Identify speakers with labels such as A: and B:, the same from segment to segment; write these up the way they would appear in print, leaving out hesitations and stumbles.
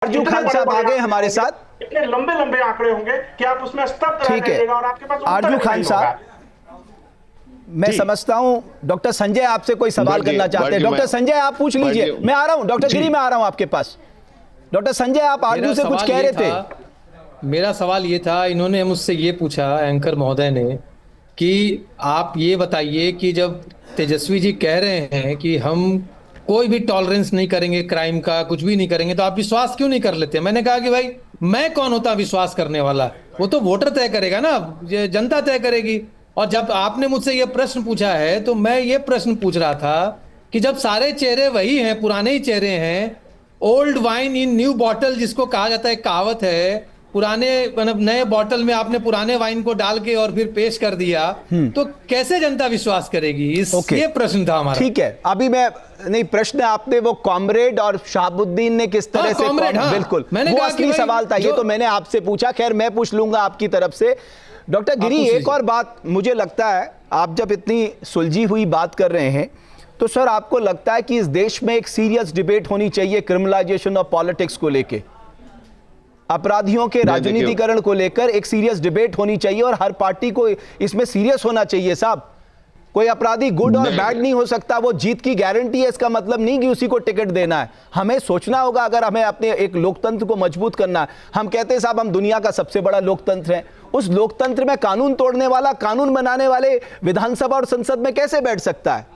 A: आरजू खान साहब आ गए हमारे साथ।
B: इतने लंबे लंबे आंकड़े होंगे कि आप उसमें स्तब्ध रह जाइएगा और आपके पास
A: आरजू खान साहब, मैं समझता हूं डॉक्टर संजय आपसे कोई सवाल करना चाहते हैं। डॉक्टर संजय आप पूछ लीजिए, मैं आ रहा हूं। डॉक्टर गिरी मैं आ रहा हूं आपके पास। डॉक्टर संजय आप आरजू से कुछ कह रहे थे।
C: मेरा सवाल ये था, इन्होंने मुझसे ये पूछा एंकर महोदय ने कि आप ये बताइए कि जब तेजस्वी जी कह रहे हैं कि हम कोई भी टॉलरेंस नहीं करेंगे क्राइम का, कुछ भी नहीं करेंगे, तो आप विश्वास क्यों नहीं कर लेते? मैंने कहा कि भाई मैं कौन होता विश्वास करने वाला, वो तो वोटर तय करेगा ना, ये जनता तय करेगी। और जब आपने मुझसे ये प्रश्न पूछा है तो मैं ये प्रश्न पूछ रहा था कि जब सारे चेहरे वही हैं, पुराने ही चेहरे हैं, old wine in new bottle जिसको कहा जाता है, कहावत है, पुराने मतलब नए बॉटल में आपने पुराने वाइन को डाल के और फिर पेश कर दिया, तो कैसे जनता विश्वास करेगी? ये प्रश्न था हमारा।
A: ठीक है, अभी मैं नहीं, प्रश्न आपने वो कॉमरेड और शहाबुद्दीन ने किस तरह से बिल्कुल
C: मैंने
A: वो असली सवाल था, ये तो मैंने आपसे पूछा। खैर मैं पूछ लूंगा आपकी तरफ से। डॉक्टर गिरी, एक और बात मुझे लगता है, आप जब इतनी सुलझी हुई बात कर रहे हैं तो सर आपको लगता है कि इस देश में एक सीरियस डिबेट होनी चाहिए क्रिमिनलाइजेशन ऑफ पॉलिटिक्स को लेके, अपराधियों के राजनीतिकरण को लेकर एक सीरियस डिबेट होनी चाहिए और हर पार्टी को इसमें सीरियस होना चाहिए साहब। कोई अपराधी गुड और बैड नहीं हो सकता, वो जीत की गारंटी है, इसका मतलब नहीं कि उसी को टिकट देना है। हमें सोचना होगा, अगर हमें अपने एक लोकतंत्र को मजबूत करना है। हम कहते हैं साहब हम दुनिया का सबसे बड़ा लोकतंत्र है, उस लोकतंत्र में कानून तोड़ने वाला, कानून बनाने वाले विधानसभा और संसद में कैसे बैठ सकता है?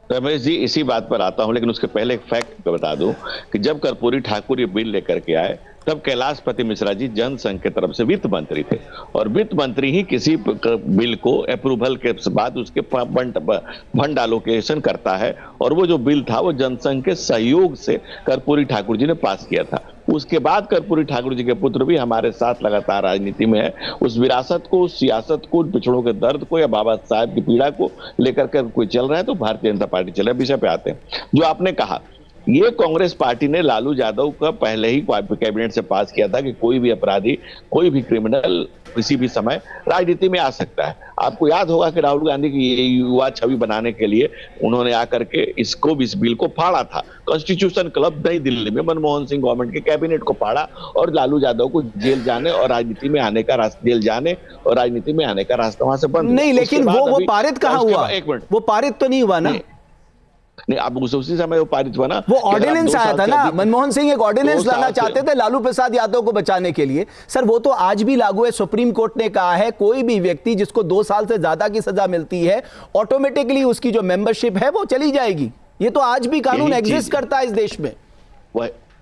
D: रमेश जी, इसी बात पर आता हूं, लेकिन उसके पहले एक फैक्ट बता दूं कि जब कर्पूरी ठाकुर ये बिल लेकर के आए तब कैलाशपति मिश्रा जी जनसंघ के तरफ से वित्त मंत्री थे, और वित्त मंत्री ही किसी बिल को अप्रूवल के बाद उसके फंड एलोकेशन करता है, और वो जो बिल था वो जनसंघ के सहयोग से कर्पूरी ठाकुर जी ने पास किया था। उसके बाद कर्पूरी ठाकुर जी के पुत्र भी हमारे साथ लगातार राजनीति में है। उस विरासत को, उस सियासत को, पिछड़ों के दर्द को या बाबा साहब की पीड़ा को लेकर के कोई चल रहा है तो भारतीय जनता पार्टी चल रहा है। विषय पे आते हैं, जो आपने कहा, ये कांग्रेस पार्टी ने लालू यादव का पहले ही कैबिनेट से पास किया था कि कोई भी अपराधी, कोई भी क्रिमिनल किसी भी समय राजनीति में आ सकता है। आपको याद होगा कि राहुल गांधी की ये युवा छवि बनाने के लिए उन्होंने आकर के इस बिल को फाड़ा था। कॉन्स्टिट्यूशन क्लब नई दिल्ली में मनमोहन सिंह गवर्नमेंट के कैबिनेट को फाड़ा और लालू यादव को जेल जाने और राजनीति में आने का रास्ता, जेल जाने और राजनीति में आने का रास्ता वहां से बंद
A: नहीं। लेकिन वो पारित कहाँ हुआ?
D: एक मिनट,
A: वो पारित तो नहीं हुआ ना?
D: नहीं, अब उसी समय वो पारित हुआ ना,
A: वो ऑर्डिनेंस आया था ना। मनमोहन सिंह एक ऑर्डिनेंस लाना चाहते थे लालू प्रसाद यादव को बचाने के लिए। सर वो तो आज भी लागू है। सुप्रीम कोर्ट ने कहा है कोई भी व्यक्ति जिसको 2 साल से ज्यादा की सजा मिलती है, ऑटोमेटिकली उसकी जो मेंबरशिप है वो चली जाएगी। ये तो आज भी कानून एग्जिस्ट करता है इस देश में।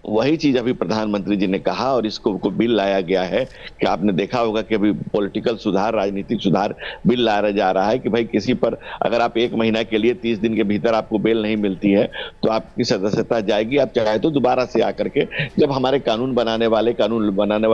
D: वही चीज अभी प्रधानमंत्री जी ने कहा और इसको बिल लाया गया है कि आपने देखा होगा कि अभी पॉलिटिकल सुधार, राजनीतिक सुधार बिल लाया जा रहा है कि भाई किसी पर अगर आप 1 महीना के लिए 30 दिन के भीतर आपको बेल नहीं मिलती है तो आपकी सदस्यता जाएगी। आप चाहे तो दोबारा से आकर के, जब हमारे कानून बनाने वाले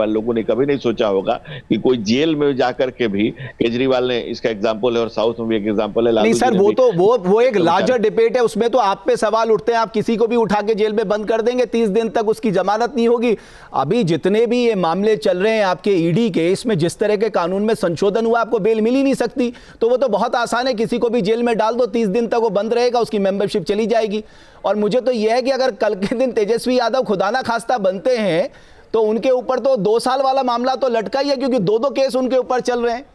D: लोगों ने कभी नहीं सोचा होगा कि कोई जेल में जाकर के भी, केजरीवाल ने इसका एग्जाम्पल है और साउथ में भी एक एग्जाम्पल है।
A: नहीं सर, वो एक लार्जर डिबेट है, उसमें तो आप पे सवाल उठते हैं। आप किसी को भी उठा के जेल में बंद कर देंगे, 30 दिन तक उसकी जमानत नहीं होगी। अभी जितने भी ये मामले चल रहे हैं आपके ईडी के, इसमें जिस तरह के कानून में संशोधन हुआ, आपको बेल मिल ही नहीं सकती। तो वो तो बहुत आसान है, किसी को भी जेल में डाल दो, 30 दिन तक वो बंद रहेगा, उसकी मेंबरशिप चली जाएगी। और मुझे तो यह है कि अगर कल के दिन तेजस्वी यादव खुदा ना खास्ता बनते हैं तो उनके ऊपर तो 2 साल वाला मामला तो लटका ही है, क्योंकि 2 केस उनके ऊपर चल रहे हैं।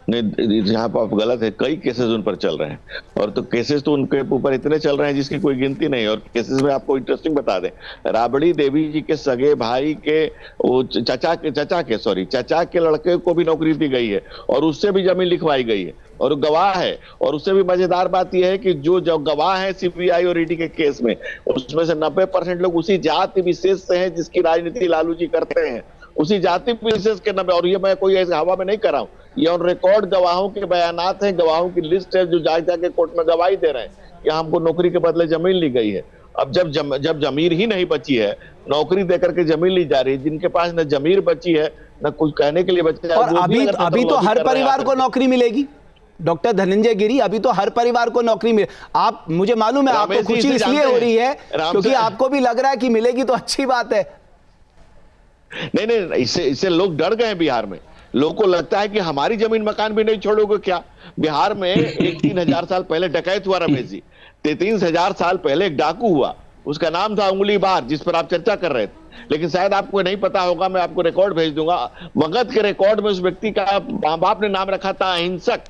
D: नहीं, यहाँ पर आप गलत है। कई केसेस उन पर चल रहे हैं, और तो केसेस तो उनके ऊपर इतने चल रहे हैं जिसकी कोई गिनती नहीं। और केसेस में आपको इंटरेस्टिंग बता दें, राबड़ी देवी जी के सगे भाई के वो चचा के लड़के को भी नौकरी दी गई है और उससे भी जमीन लिखवाई गई है और गवाह है। और उससे भी मजेदार बात यह है कि जो गवाह है सीबीआई और ईडी के केस में, उसमें से 90% लोग उसी जाति विशेष से हैं जिसकी राजनीति लालू जी करते हैं, उसी जाति विशेष के 90। और ये मैं कोई ऐसे हवा में नहीं कर रहा हूं, ये ऑन रिकॉर्ड गवाहों के बयानात हैं, गवाहों की लिस्ट है जो जाके कोर्ट में गवाही दे रहे हैं कि हमको नौकरी के बदले जमीन ली गई है। अब जब जमीर ही नहीं बची है, नौकरी देकर के जमीन ली जा रही है, जिनके पास न जमीर बची है न कुछ कहने के लिए बचा है।
A: और अभी तो हर परिवार को नौकरी मिलेगी डॉक्टर धनंजय गिरी, अभी तो हर परिवार को नौकरी मिले। आप, मुझे मालूम है आपको खुशी इसलिए हो रही है क्योंकि आपको भी लग रहा है कि मिलेगी तो अच्छी बात है।
D: नहीं, इससे लोग डर गए। बिहार में लोगों को लगता है कि हमारी जमीन मकान भी नहीं छोड़ोगे क्या? बिहार में 3,000 साल पहले डकैत हुआ रमेश जी, 33,000 साल पहले एक डाकू हुआ, उसका नाम था उंगली बार, जिस पर आप चर्चा कर रहे थे। लेकिन शायद आपको नहीं पता होगा, मैं आपको रिकॉर्ड भेज दूंगा। मगध के रिकॉर्ड में उस व्यक्ति का मां बाप ने नाम रखा था अहिंसक।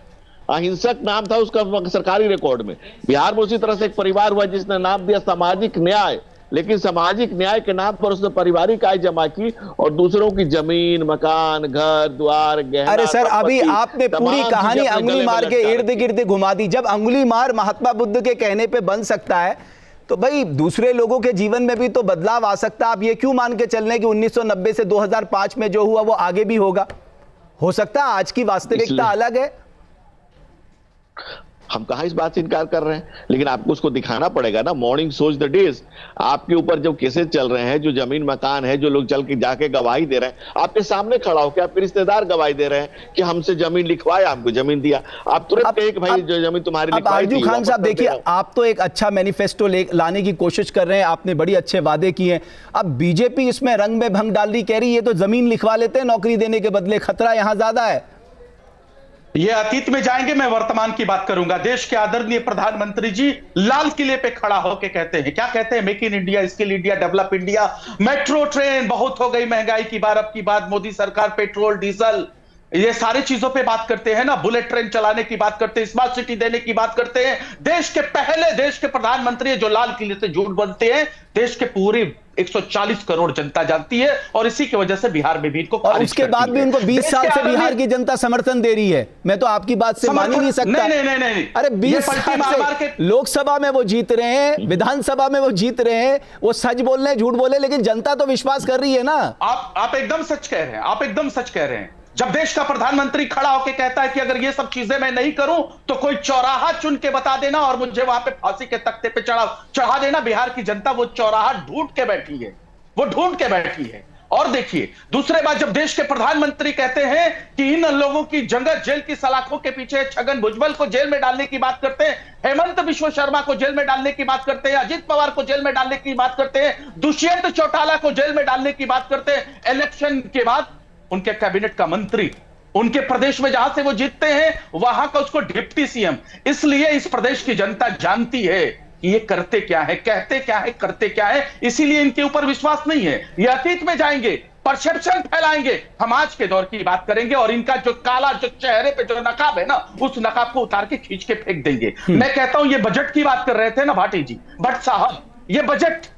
D: अहिंसक नाम था उसका सरकारी रिकॉर्ड में। बिहार में उसी तरह से एक परिवार हुआ जिसने नाम दिया सामाजिक न्याय, लेकिन सामाजिक न्याय के नाम पर उसने पारिवारिक आय जमा की और दूसरों की जमीन, मकान, घर द्वार, गहना।
A: अरे सर, अभी आपने पूरी कहानी अंगुली मार के इर्द गिर्द घुमा दी। जब अंगुली मार महात्मा बुद्ध के कहने पे बन सकता है, तो भाई दूसरे लोगों के जीवन में भी तो बदलाव आ सकता है। आप ये क्यों मान के चल रहे हैं कि 1990 से 2005 में जो हुआ वो आगे भी होगा? हो सकता है आज की वास्तविकता अलग है।
D: हम कहां इस बात से इनकार कर रहे हैं, लेकिन आपको उसको दिखाना पड़ेगा ना। Morning shows the days. आपके ऊपर जो केसेस चल रहे हैं, जो जमीन मकान है, जो लोग चल के जाके गवाही दे रहे हैं, आपके सामने खड़ा होकर आपके रिश्तेदार गवाही दे रहे हैं कि हमसे जमीन लिखवाया, हमको जमीन दिया। आप तुरंत एक भाई जो जमीन तुम्हारी लिखवाई थी।
A: आरजू खान साहब देखिए, आप तो एक अच्छा मैनिफेस्टो लाने की कोशिश कर रहे हैं, आपने बड़ी अच्छे वादे किए हैं। अब बीजेपी इसमें रंग में भंग डाल रही, कह रही ये तो जमीन लिखवा लेते हैं नौकरी देने के बदले, खतरा यहां ज्यादा है।
E: ये अतीत में जाएंगे, मैं वर्तमान की बात करूंगा। देश के आदरणीय प्रधानमंत्री जी लाल किले पे खड़ा होकर कहते हैं, क्या कहते हैं? Make in India, skill India, develop India, metro train, बहुत हो गई महंगाई की बार अब की बात, मोदी सरकार पेट्रोल डीजल, ये सारी चीजों पे बात करते हैं ना। बुलेट ट्रेन चलाने की बात करते हैं, स्मार्ट सिटी देने की बात करते हैं। देश के पहले देश के प्रधानमंत्री जो लाल किले से झूठ बोलते हैं, देश के पूरी 140 करोड़ जनता जानती है और इसी की वजह से बिहार में भी इनको,
A: और उसके बाद भी उनको 20 साल से बिहार की जनता समर्थन दे रही है। मैं तो आपकी बात से मान ही नहीं सकता।
E: नहीं।
A: अरे 20 साल से लोकसभा में वो जीत रहे हैं, विधानसभा में वो जीत रहे हैं, वो सच बोल रहे हैं, झूठ बोले, लेकिन जनता तो विश्वास कर रही है ना।
E: आप एकदम सच कह रहे हैं, आप एकदम सच कह रहे हैं। जब देश का प्रधानमंत्री खड़ा होकर कहता है कि अगर ये सब चीजें मैं नहीं करूं तो कोई चौराहा चुन के बता देना और मुझे वहां पे फांसी के तख्ते पे चढ़ा देना, बिहार की जनता वो चौराहा ढूंढ के बैठी है, वो ढूंढ के बैठी है। और देखिए, दूसरे बात, जब देश के प्रधानमंत्री कहते हैं कि इन लोगों की जंगल जेल की सलाखों के पीछे, छगन भुजबल को जेल में डालने की बात करते हैं, हेमंत बिश्व शर्मा को जेल में डालने की बात करते हैं, अजित पवार को जेल में डालने की बात करते हैं, दुष्यंत चौटाला को जेल में डालने की बात करते हैं, इलेक्शन के बाद उनके कैबिनेट का मंत्री, उनके प्रदेश में जहां से वो जीतते हैं वहां का उसको डिप्टी सीएम। इसलिए इस प्रदेश की जनता जानती है कि ये करते क्या है, कहते क्या है, करते क्या है, इसीलिए इनके ऊपर विश्वास नहीं है। ये अतीत में जाएंगे, परसेप्शन फैलाएंगे। हम आज के दौर की बात करेंगे और इनका जो काला, जो चेहरे पे जो नकाब है ना, उस नकाब को उतार के खींच के फेंक देंगे। मैं कहता हूं, ये बजट की बात कर रहे थे ना भाटी जी, भट्ट साहब, ये बजट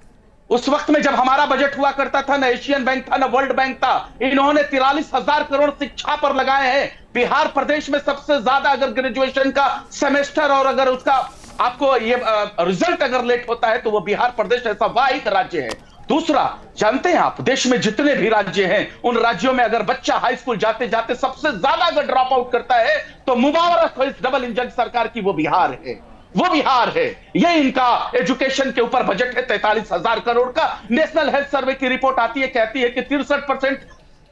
E: उस वक्त में जब हमारा बजट हुआ करता था, ना एशियन बैंक था, ना वर्ल्ड बैंक था, इन्होंने 43,000 करोड़ शिक्षा पर लगाए हैं। बिहार प्रदेश में सबसे ज्यादा, अगर ग्रेजुएशन का सेमेस्टर और अगर उसका आपको ये रिजल्ट अगर लेट होता है तो वो बिहार प्रदेश ऐसा वाहिद राज्य है। दूसरा, जानते हैं आप, देश में जितने भी राज्य हैं, उन राज्यों में अगर बच्चा हाई स्कूल जाते जाते सबसे ज्यादा अगर ड्रॉप आउट करता है तो मुबारक हो इस डबल इंजन सरकार की, वो बिहार है, वो बिहार है। ये इनका एजुकेशन के ऊपर बजट है 43,000 करोड़ का। नेशनल हेल्थ सर्वे की रिपोर्ट आती है, कहती है कि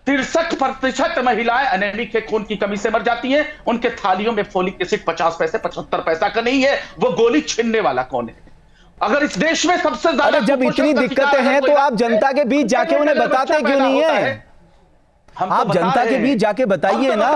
E: 63% महिलाएं एनीमिक के खून की कमी से मर जाती हैं। उनके थालियों में फोलिक एसिड 50 पैसे 75 पैसा का नहीं है, वो गोली छीनने वाला कौन है? अगर इस देश में सबसे ज्यादा,
A: जब इतनी दिक्कतें हैं तो आप जनता के बीच जाके उन्हें बताते क्यों नहीं है? आप जनता के बीच जाके बताइए ना।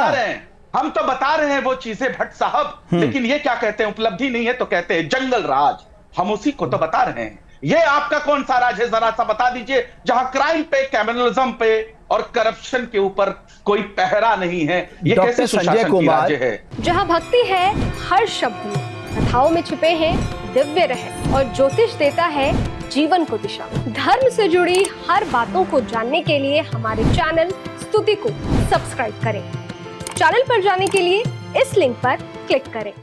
E: हम तो बता रहे हैं वो चीजें भट्ट साहब, लेकिन ये क्या कहते हैं? उपलब्धि नहीं है तो कहते हैं जंगल राज। हम उसी को तो बता रहे हैं। ये आपका कौन सा राज है, जरा सा बता दीजिए, जहां क्राइम पे, क्रिमिनलिज्म पे और करप्शन के ऊपर कोई पहरा नहीं है। ये कैसे सुशासन की राज्य है?
F: जहां भक्ति है हर शब्द में, कथाओं में छुपे हैं दिव्य रहस्य और ज्योतिष देता है जीवन को दिशा। धर्म से जुड़ी हर बातों को जानने के लिए हमारे चैनल स्तुति को सब्सक्राइब करें। चैनल पर जाने के लिए इस लिंक पर क्लिक करें।